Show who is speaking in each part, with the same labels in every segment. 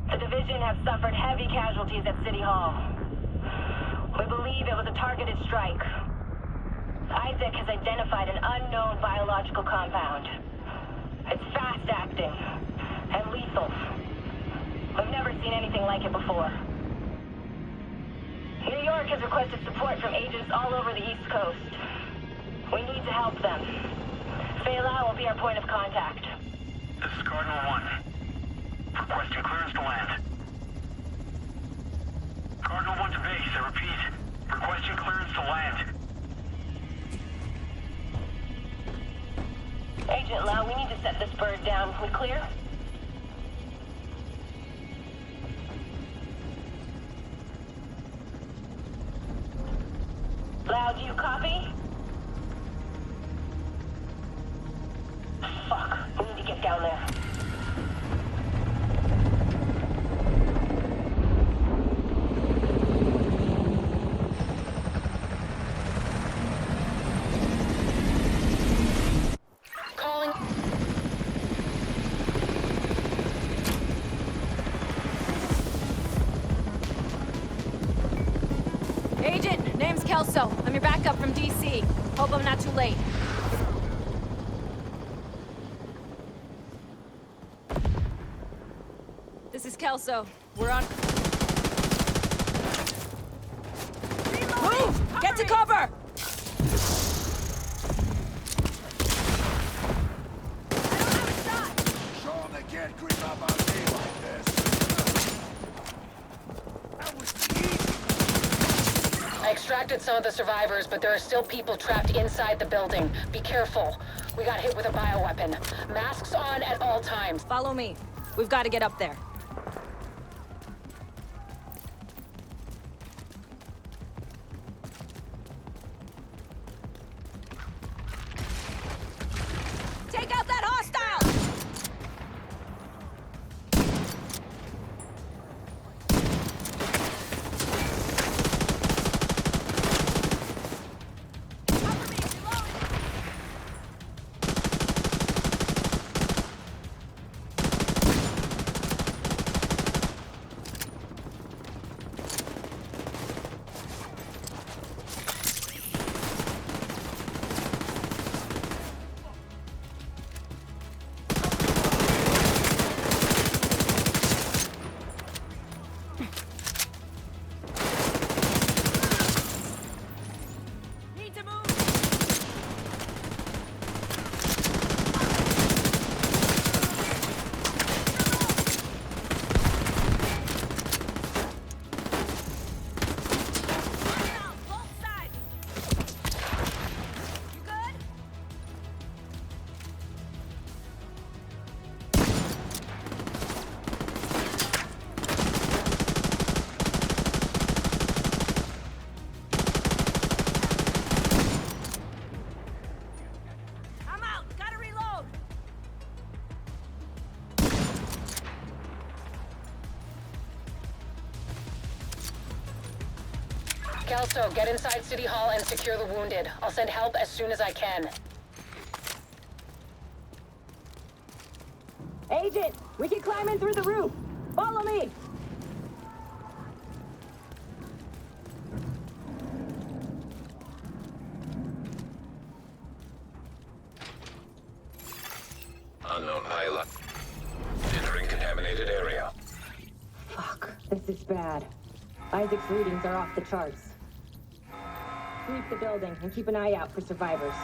Speaker 1: The division has suffered heavy casualties at City Hall. We believe it was a targeted strike. Isaac has identified an unknown biological compound. It's fast-acting and lethal. We've never seen anything like it before. New York has requested support from agents all over the East Coast. We need to help them. Fela will be our point of contact.
Speaker 2: This is Cardinal 1. Requesting clearance to land. Cardinal 1 to base, I repeat. Requesting clearance to land.
Speaker 1: Agent Lau, we need to set this bird down. We clear? Lau, do you copy? Fuck. We need to get down there.
Speaker 3: Calling.
Speaker 4: Agent, name's Kelso. I'm your backup from DC. Hope I'm not too late. This is Kelso. We're on... Move! Get to cover!
Speaker 5: Sean, they can't creep up on me like this. That was easy.
Speaker 3: I extracted some of the survivors, but there are still people trapped inside the building. Be careful. We got hit with a bioweapon. Masks on at all times.
Speaker 4: Follow me. We've got to get up there. Take out that hostile! Cover me, reload! Need to move! Down, both sides! You good? I'm out! Gotta reload!
Speaker 3: Kelso, get inside City Hall and secure the wounded. I'll send help as soon as I can.
Speaker 4: Agent, we can climb in through the roof. Follow me.
Speaker 6: Unknown pilot. Entering contaminated area.
Speaker 4: Fuck, this is bad. Isaac's readings are off the charts. Sweep the building and keep an eye out for survivors.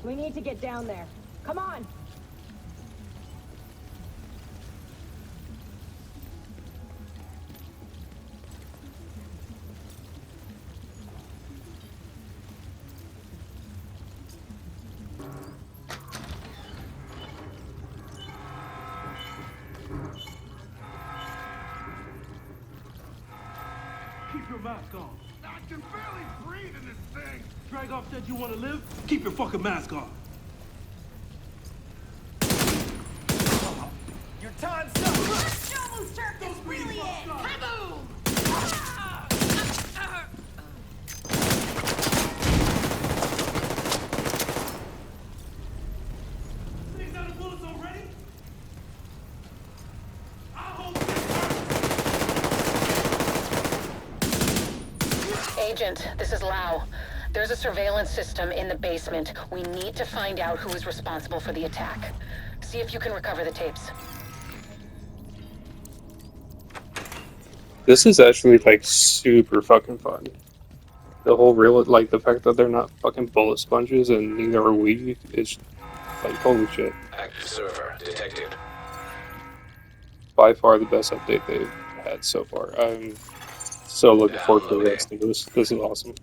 Speaker 4: We need to get down there. Come on!
Speaker 7: Keep your mask on.
Speaker 5: I can barely breathe in this thing.
Speaker 7: Drag off said you want to live? Keep your fucking mask on.
Speaker 5: Your time's up.
Speaker 4: Almost jerked this really in! Kaboom!
Speaker 3: Agent, this is Lau. There's a surveillance system in the basement. We need to find out who is responsible for the attack. See if you can recover the tapes.
Speaker 8: This is actually like super fucking fun. The whole like the fact that they're not fucking bullet sponges and neither are we is like holy shit.
Speaker 6: Active server detected.
Speaker 8: By far the best update they've had so far. I'm so looking forward to the rest of this. This is awesome.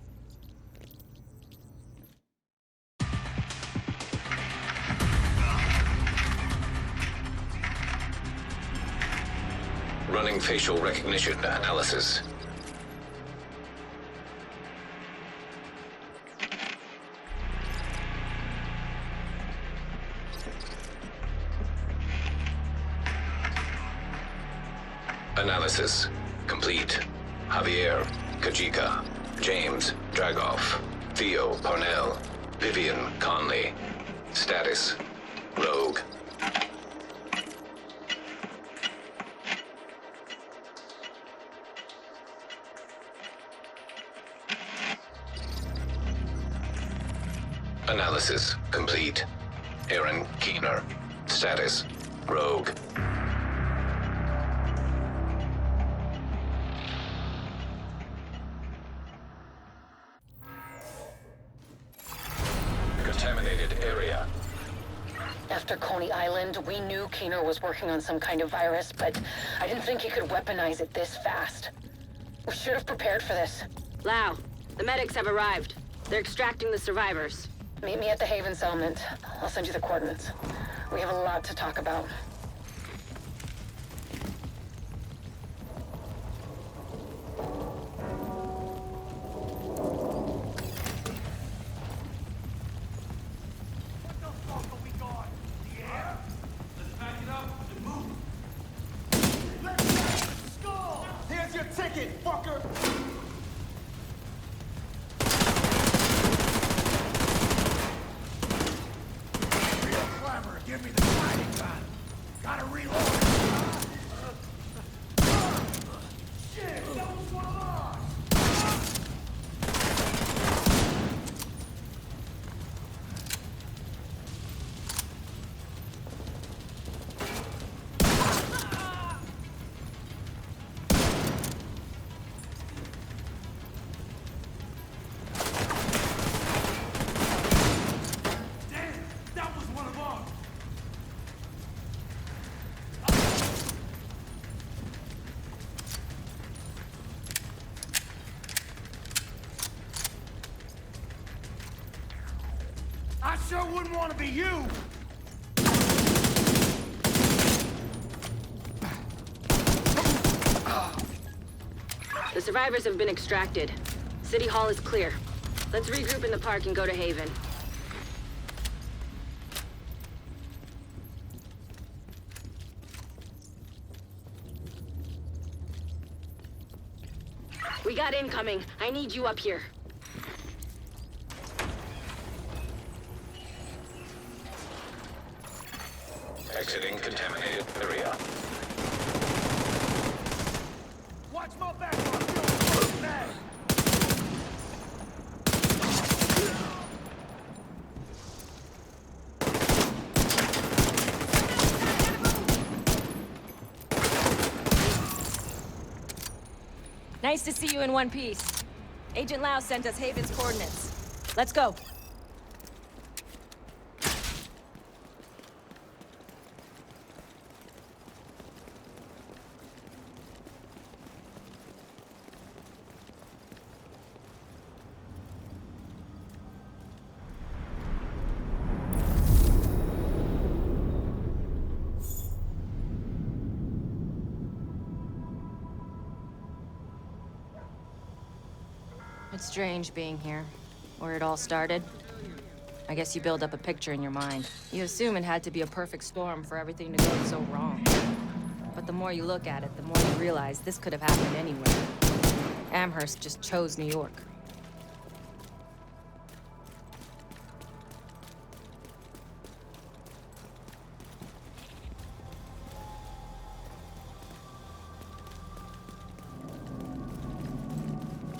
Speaker 6: Running facial recognition analysis. Analysis complete. Javier, Kajika, James, Dragoff, Theo, Parnell, Vivian, Conley. Status, Rogue. Analysis complete. Aaron Keener. Status, Rogue. Contaminated area.
Speaker 3: After Coney Island, we knew Keener was working on some kind of virus, but I didn't think he could weaponize it this fast. We should have prepared for this.
Speaker 9: Lau, the medics have arrived. They're extracting the survivors.
Speaker 3: Meet me at the Haven settlement. I'll send you the coordinates. We have a lot to talk about.
Speaker 5: What the fuck are we going? The air?
Speaker 7: Let's pack it up and move.
Speaker 5: Let's skull! Here's your ticket, fucker! Real clever, give me the sliding gun. Gotta reload. Shit, that was one of ours!
Speaker 7: Damn, that was one of ours.
Speaker 5: I sure wouldn't want to be you!
Speaker 9: The survivors have been extracted. City Hall is clear. Let's regroup in the park and go to Haven. We got incoming. I need you up here.
Speaker 6: Exiting contaminated area.
Speaker 5: Watch my back, I'm feeling bad.
Speaker 10: Nice to see you in one piece. Agent Lau sent us Haven's coordinates. Let's go. It's strange being here, where it all started. I guess you build up a picture in your mind. You assume it had to be a perfect storm for everything to go so wrong. But the more you look at it, the more you realize this could have happened anywhere. Amherst just chose New York.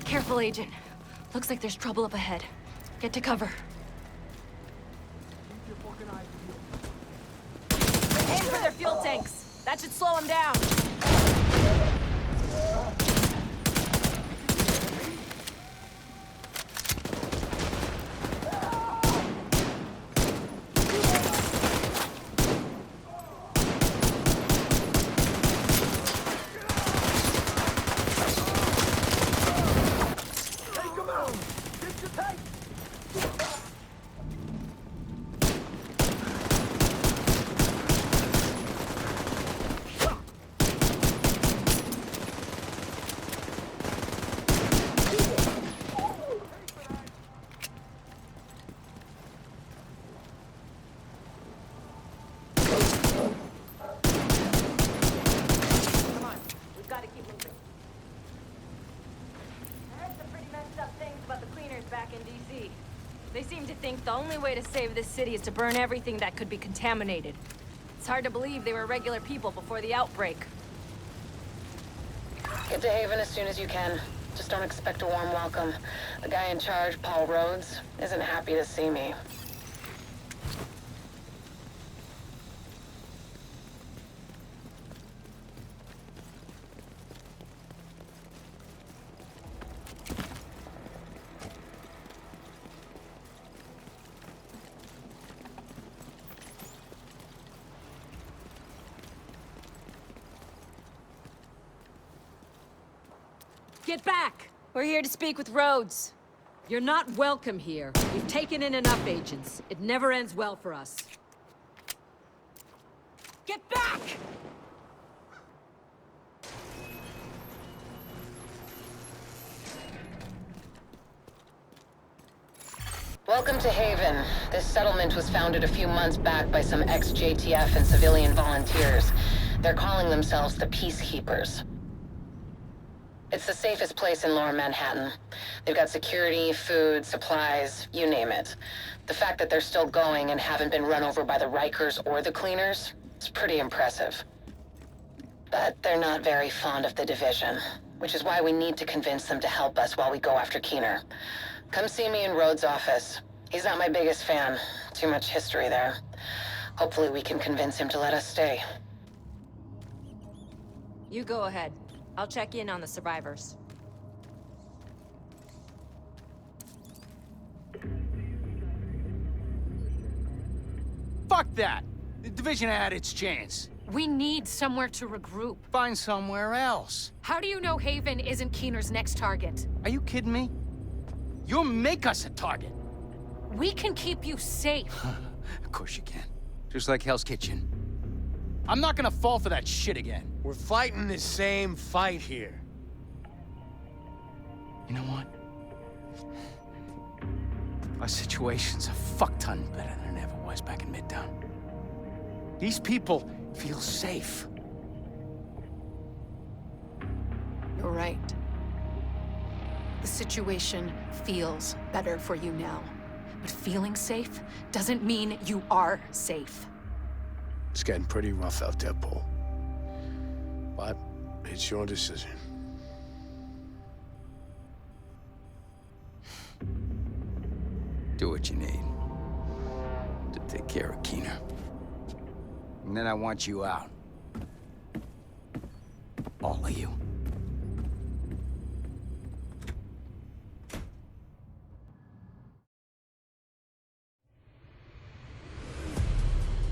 Speaker 10: Careful, Agent. Looks like there's trouble up ahead. Get to cover. Aim for their fuel tanks. That should slow them down. Back in DC. They seem to think the only way to save this city is to burn everything that could be contaminated. It's hard to believe they were regular people before the outbreak.
Speaker 3: Get to Haven as soon as you can. Just don't expect a warm welcome. The guy in charge, Paul Rhodes, isn't happy to see me.
Speaker 10: Get back! We're here to speak with Rhodes.
Speaker 11: You're not welcome here. We've taken in enough agents. It never ends well for us.
Speaker 10: Get back!
Speaker 3: Welcome to Haven. This settlement was founded a few months back by some ex-JTF and civilian volunteers. They're calling themselves the Peacekeepers. It's the safest place in Lower Manhattan. They've got security, food, supplies, you name it. The fact that they're still going and haven't been run over by the Rikers or the Cleaners is pretty impressive. But they're not very fond of the division, which is why we need to convince them to help us while we go after Keener. Come see me in Rhodes' office. He's not my biggest fan. Too much history there. Hopefully we can convince him to let us stay.
Speaker 10: You go ahead. I'll check in on the survivors.
Speaker 12: Fuck that! The division had its chance.
Speaker 13: We need somewhere to regroup.
Speaker 12: Find somewhere else.
Speaker 13: How do you know Haven isn't Keener's next target?
Speaker 12: Are you kidding me? You'll make us a target.
Speaker 13: We can keep you safe.
Speaker 12: Of course you can. Just like Hell's Kitchen. I'm not gonna fall for that shit again.
Speaker 5: We're fighting the same fight here.
Speaker 12: You know what? Our situation's a fuck-ton better than it ever was back in Midtown. These people feel safe.
Speaker 13: You're right. The situation feels better for you now. But feeling safe doesn't mean you are safe.
Speaker 5: It's getting pretty rough out there, Paul. But it's your decision.
Speaker 12: Do what you need to take care of Keener. And then I want you out. All of you.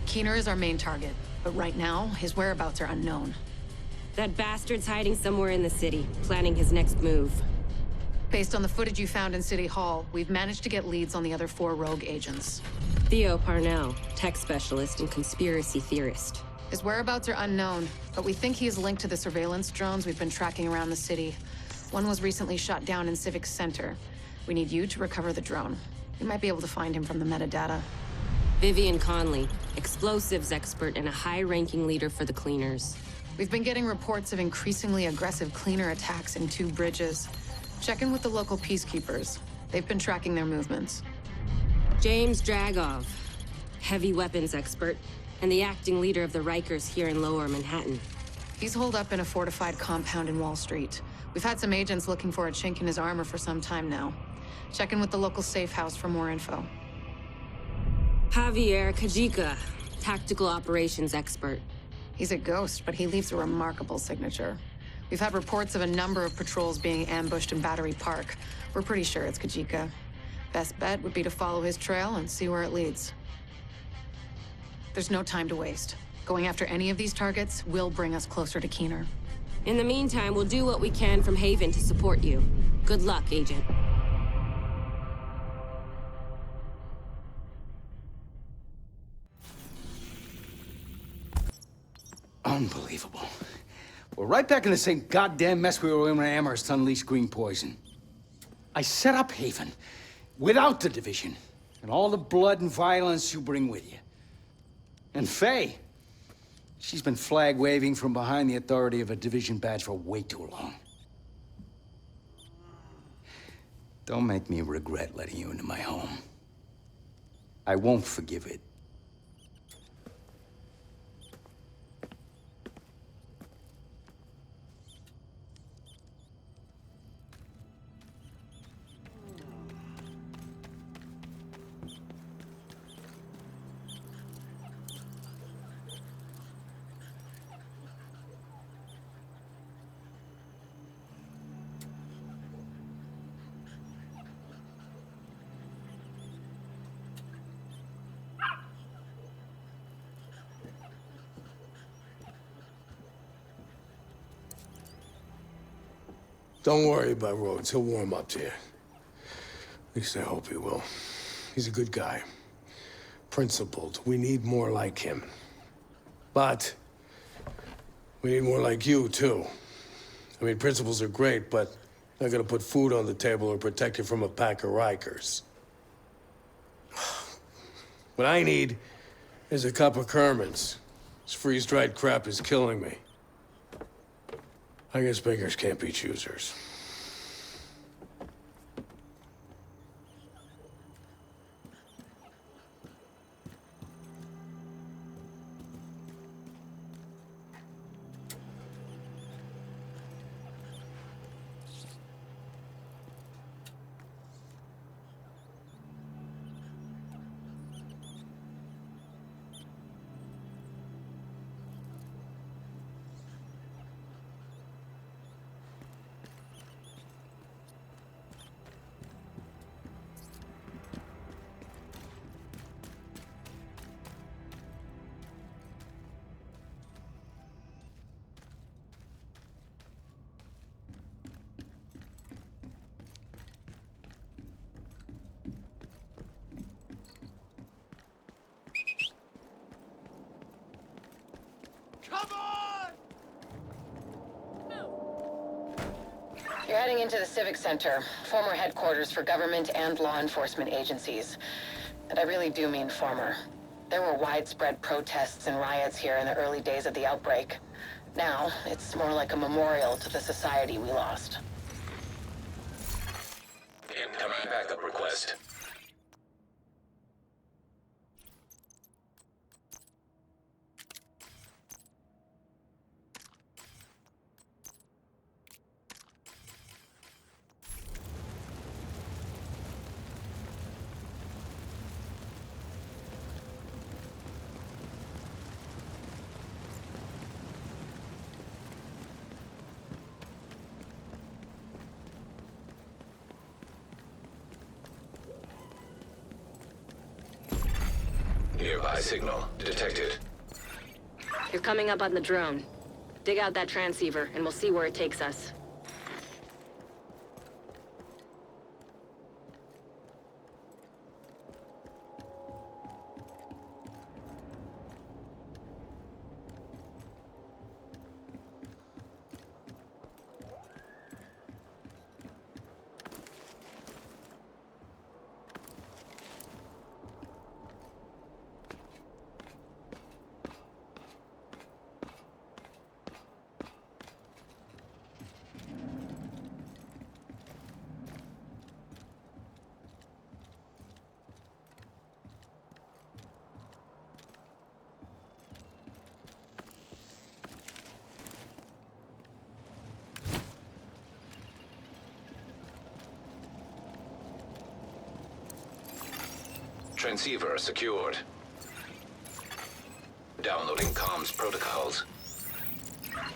Speaker 3: Keener is our main target, but right now, his whereabouts are unknown.
Speaker 9: That bastard's hiding somewhere in the city, planning his next move.
Speaker 3: Based on the footage you found in City Hall, we've managed to get leads on the other 4 rogue agents.
Speaker 9: Theo Parnell, tech specialist and conspiracy theorist.
Speaker 3: His whereabouts are unknown, but we think he is linked to the surveillance drones we've been tracking around the city. One was recently shot down in Civic Center. We need you to recover the drone. You might be able to find him from the metadata.
Speaker 9: Vivian Conley, explosives expert and a high-ranking leader for the Cleaners.
Speaker 3: We've been getting reports of increasingly aggressive Cleaner attacks in 2 bridges. Check in with the local peacekeepers. They've been tracking their movements.
Speaker 9: James Dragov, heavy weapons expert, and the acting leader of the Rikers here in Lower Manhattan.
Speaker 13: He's holed up in a fortified compound in Wall Street. We've had some agents looking for a chink in his armor for some time now. Check in with the local safe house for more info.
Speaker 9: Javier Kajika, tactical operations expert.
Speaker 13: He's a ghost, but he leaves a remarkable signature. We've had reports of a number of patrols being ambushed in Battery Park. We're pretty sure it's Kajika. Best bet would be to follow his trail and see where it leads. There's no time to waste. Going after any of these targets will bring us closer to Keener.
Speaker 9: In the meantime, we'll do what we can from Haven to support you. Good luck, Agent.
Speaker 12: Unbelievable. We're right back in the same goddamn mess we were in when Amherst unleashed green poison. I set up Haven without the Division and all the blood and violence you bring with you. And Faye, she's been flag-waving from behind the authority of a Division badge for way too long. Don't make me regret letting you into my home. I won't forgive it.
Speaker 5: Don't worry about Rhodes. He'll warm up to you. At least I hope he will. He's a good guy. Principled. We need more like him. But we need more like you, too. I mean, principles are great, but not gonna put food on the table or protect you from a pack of Rikers. What I need is a cup of Kerman's. This freeze-dried crap is killing me. I guess beggars can't be choosers.
Speaker 3: You're heading into the Civic Center, former headquarters for government and law enforcement agencies. And I really do mean former. There were widespread protests and riots here in the early days of the outbreak. Now, it's more like a memorial to the society we lost.
Speaker 6: Incoming backup request. Nearby signal detected.
Speaker 9: You're coming up on the drone. Dig out that transceiver, and we'll see where it takes us.
Speaker 6: Transceiver secured. Downloading comms protocols.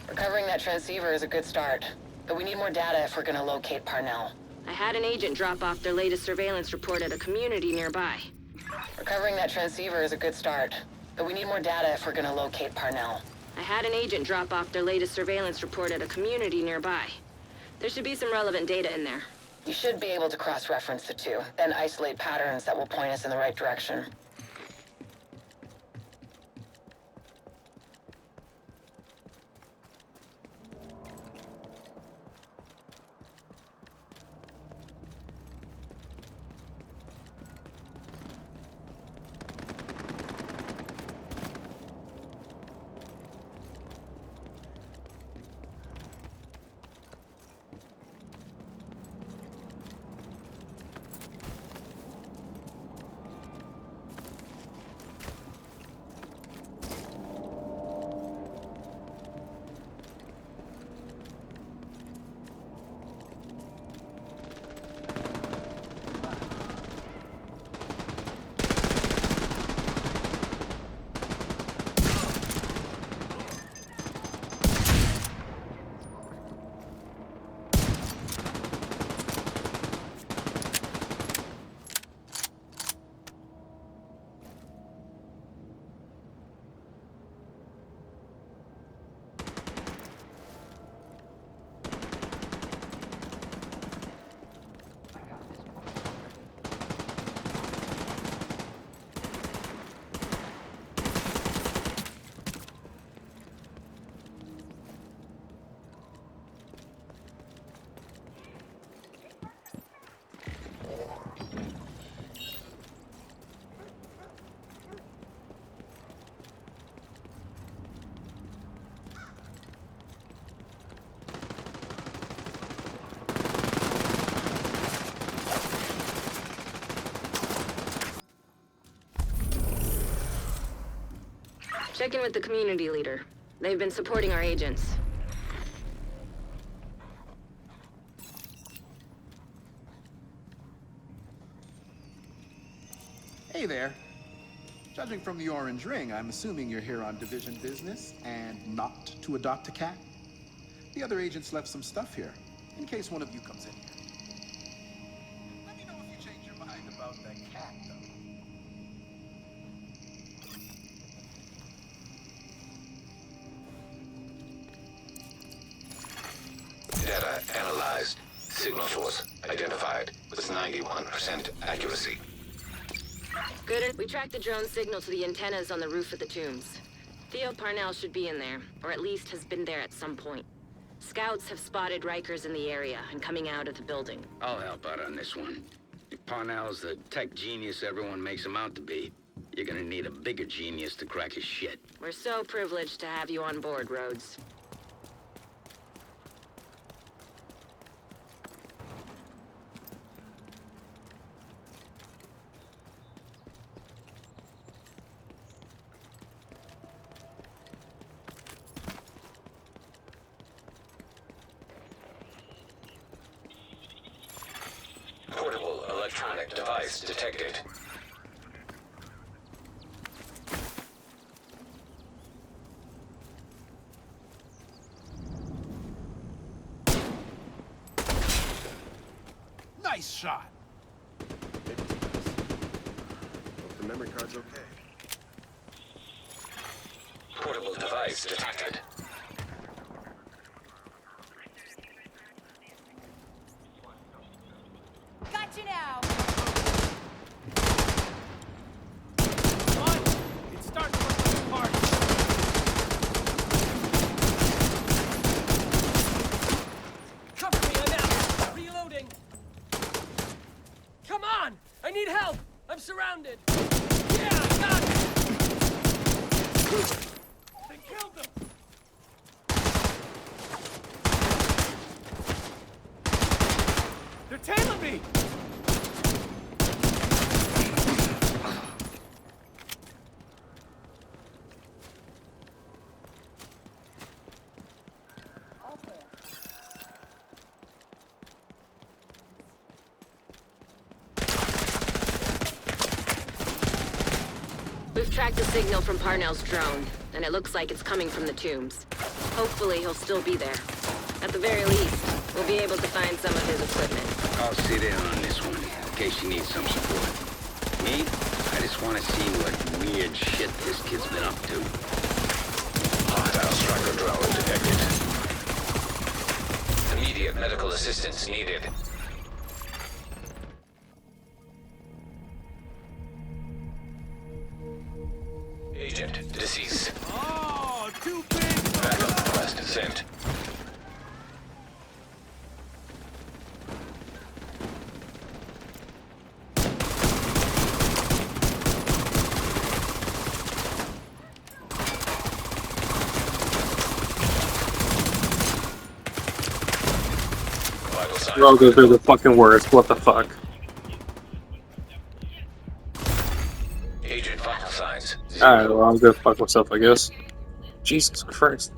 Speaker 3: Recovering that transceiver is a good start, but we need more data if we're gonna locate Parnell.
Speaker 9: I had an agent drop off their latest surveillance report at a community nearby.
Speaker 3: Recovering that transceiver is a good start, but we need more data if we're gonna locate Parnell.
Speaker 9: I had an agent drop off their latest surveillance report at a community nearby. There should be some relevant data in there.
Speaker 3: You should be able to cross-reference the two, then isolate patterns that will point us in the right direction.
Speaker 9: Check in with the community leader. They've been supporting our agents.
Speaker 14: Hey there. Judging from the orange ring, I'm assuming you're here on division business and not to adopt a cat. The other agents left some stuff here, in case one of you comes in here. Let me know if you change your mind about that cat, though.
Speaker 6: Data analyzed. Signal source identified with 91% accuracy.
Speaker 9: Good. We tracked the drone signal to the antennas on the roof of the tombs. Theo Parnell should be in there, or at least has been there at some point. Scouts have spotted Rikers in the area and coming out of the building.
Speaker 12: I'll help out on this one. If Parnell's the tech genius everyone makes him out to be, you're gonna need a bigger genius to crack his shit.
Speaker 9: We're so privileged to have you on board, Rhodes.
Speaker 6: Portable electronic device detected.
Speaker 7: Nice shot.
Speaker 15: Hope the memory card's okay.
Speaker 6: Portable device detected.
Speaker 16: Got you now.
Speaker 7: What? It's starting to look like a party. Cover me, I'm out. Reloading. Come on! I need help! I'm surrounded! Yeah, I got it! They killed them! They're tailing me!
Speaker 9: tracked the signal from Parnell's drone, and it looks like it's coming from the tombs. Hopefully he'll still be there. At the very least, we'll be able to find some of his equipment.
Speaker 16: I'll sit in on this one, in case you need some support. Me? I just want to see what weird shit this kid's been up to.
Speaker 6: Hostile striker drone detected. Immediate medical assistance needed. Agent deceased.
Speaker 7: Oh, too big!
Speaker 6: Backup request sent.
Speaker 8: We're all go through the fucking words. What the fuck?
Speaker 6: Agent vital signs.
Speaker 8: Alright, well, I'll go fuck myself, I guess. Jesus Christ.